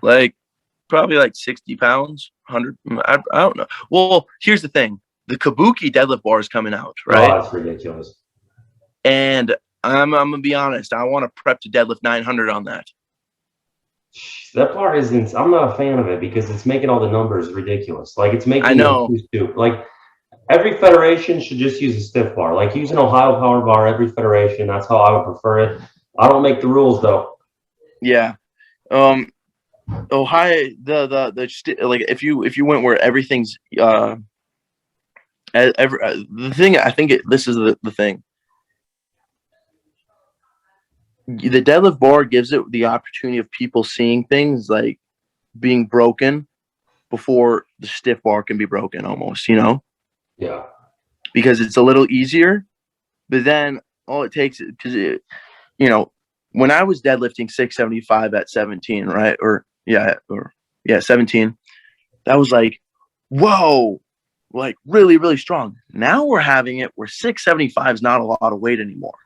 Like probably like 60 pounds, 100. I don't know. Well, here's the thing. The Kabuki deadlift bar is coming out, Oh, right? that's ridiculous. And I'm gonna be honest. I want to prep to deadlift 900 on that. That part isn't. I'm not a fan of it because it's making all the numbers ridiculous. Like it's I making it know. too stupid. Like every federation should just use a stiff bar. Like use an Ohio power bar. Every federation. That's how I would prefer it. I don't make the rules though. Yeah. Um. Ohio. Like if you went where everything's the thing. I think this is the thing. The deadlift bar gives it the opportunity of people seeing things like being broken before the stiff bar can be broken almost, Yeah. because it's a little easier. But then all it takes is because you know, when I was deadlifting 675 at 17, right? Or 17, that was like, whoa, like really, really strong. Now we're having it where 675 is not a lot of weight anymore.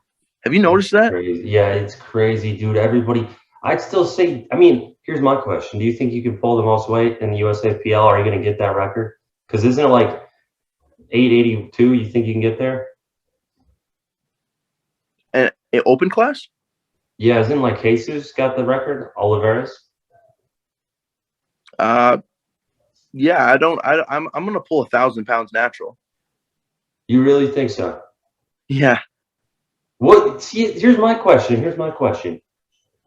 Have you It's noticed that? crazy. Yeah, it's crazy, dude. Everybody, I'd still say, I mean, here's my question. Do you think you can pull the most weight in the USAPL? Are you going to get that record? Because isn't it like 882? You think you can get there? And open class? Yeah, isn't like Jesus got the record? Oliveras? Uh, yeah, I don't. I'm gonna pull 1,000 pounds natural. You really think so? Yeah, What? See, here's my question. Here's my question.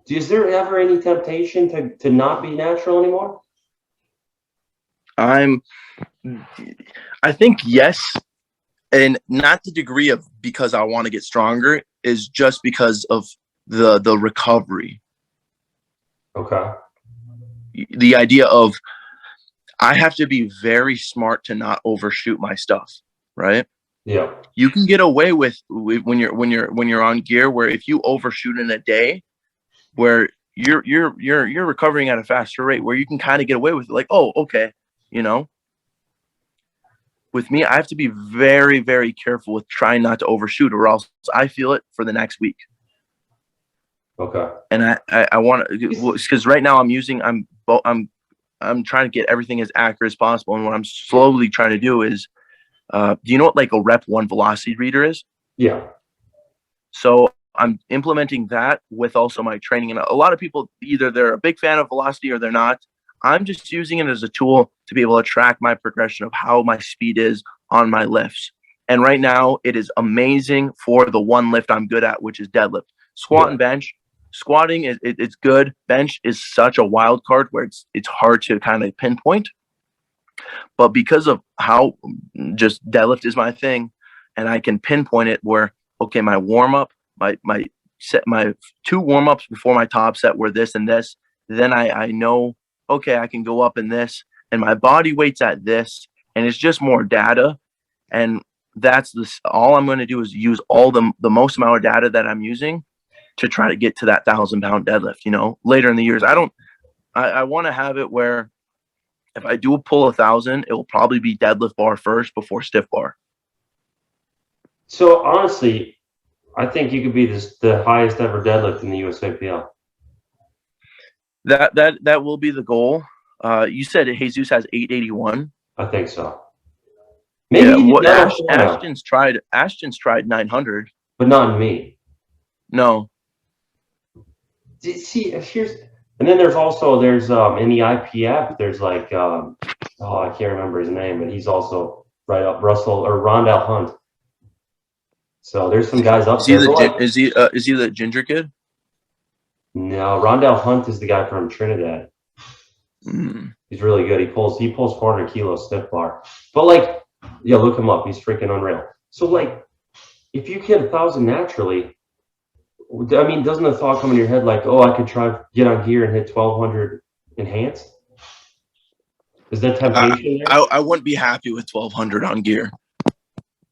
Is there ever any temptation to not be natural anymore? I'm. I think yes, and not the degree of because I want to get stronger is just because of the recovery. Okay. The idea of I have to be very smart to not overshoot my stuff, right? Yeah. You can get away with when you're on gear where if you overshoot in a day where you're recovering at a faster rate where you can kind of get away with it, like, oh, okay, you know. With me, I have to be very, very careful with trying not to overshoot, or else I feel it for the next week. Okay. And I want to, because right now I'm trying to get everything as accurate as possible. And what I'm slowly trying to do is, do you know what like a rep one velocity reader is? Yeah. So I'm implementing that with also my training. And a lot of people, either they're a big fan of velocity or they're not. I'm just using it as a tool to be able to track my progression of how my speed is on my lifts. And right now, it is amazing for the one lift I'm good at, which is deadlift. Squat Yeah. and bench. Squatting it's good. Bench is such a wild card where it's hard to kind of pinpoint. But because of how just deadlift is my thing, and I can pinpoint it where okay, my warm up, my set, my two warm ups before my top set were this and this. Then I know okay, I can go up in this, and my body weight's at this, and it's just more data, and that's this. All I'm going to do is use all the most amount of data that I'm using to try to get to that 1,000 pound deadlift. Later in the years, I want to have it where if I do pull 1,000, it will probably be deadlift bar first before stiff bar. So honestly, I think you could be the highest ever deadlift in the USAPL. That will be the goal. You said Jesus has 881. I think so. Yeah, Maybe what 904 now, Ashton's tried 900. but not in me. No. See, here's and then there's in the IPF there's like oh I can't remember his name, but he's also right up Russell or Rondell Hunt. So there's some guys up Is he there. But the like is he the ginger kid? no, Rondell Hunt is the guy from Trinidad. Mm. He's really good. He pulls 400 kilos stiff bar. But like yeah, look him up. He's freaking unreal. So like if you get 1,000 naturally, I mean, doesn't the thought come in your head like, oh, I could try get on here and hit 1,200 enhanced? Is that I, temptation there? I wouldn't be happy with 1,200 on gear.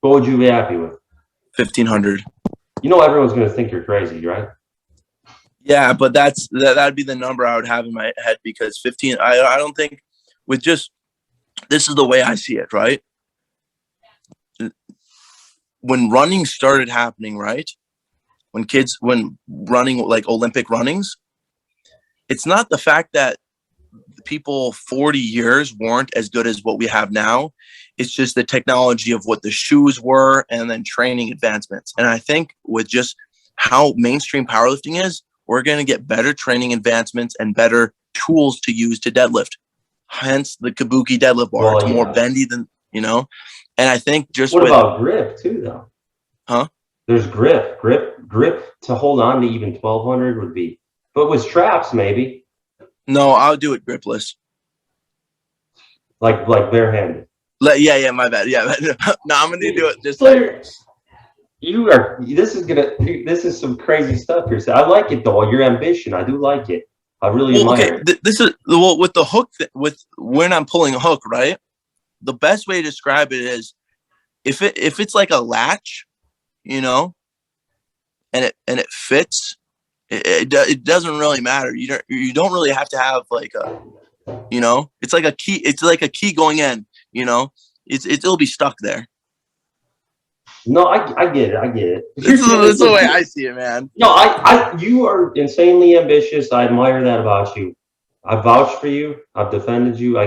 What would you be happy with? 1,500. You know, everyone's going to think you're crazy, right? Yeah, but that'd be the number I would have in my head because 15. I don't think with just this is the way I see it, right? When running started happening, right? When running like Olympic runnings, it's not the fact that people 40 years weren't as good as what we have now. It's just the technology of what the shoes were and then training advancements. And I think with just how mainstream powerlifting is, we're going to get better training advancements and better tools to use to deadlift. Hence the Kabuki deadlift bar. Well, it's more yeah. bendy than, you know, and I think just What with, about grip too, though? huh? There's grip to hold on to even 1200 would be, but with straps maybe, No, I'll do it gripless. like barehanded. Yeah, my bad. Yeah, no, I'm gonna do it just Slater, this is some crazy stuff here. I like it though. Your ambition, I do like it. I really admire it. This is with the hook. With when I'm pulling a hook, right? The best way to describe it is if it's like a latch, you know, and it fits. It doesn't really matter. You don't really have to have like a, you know, it's like a key. It's like a key going in. You know, it'll be stuck there. No, I get it. I get it. This is the way I see it, man. No, you are insanely ambitious. I admire that about you. I vouch for you. I've defended you.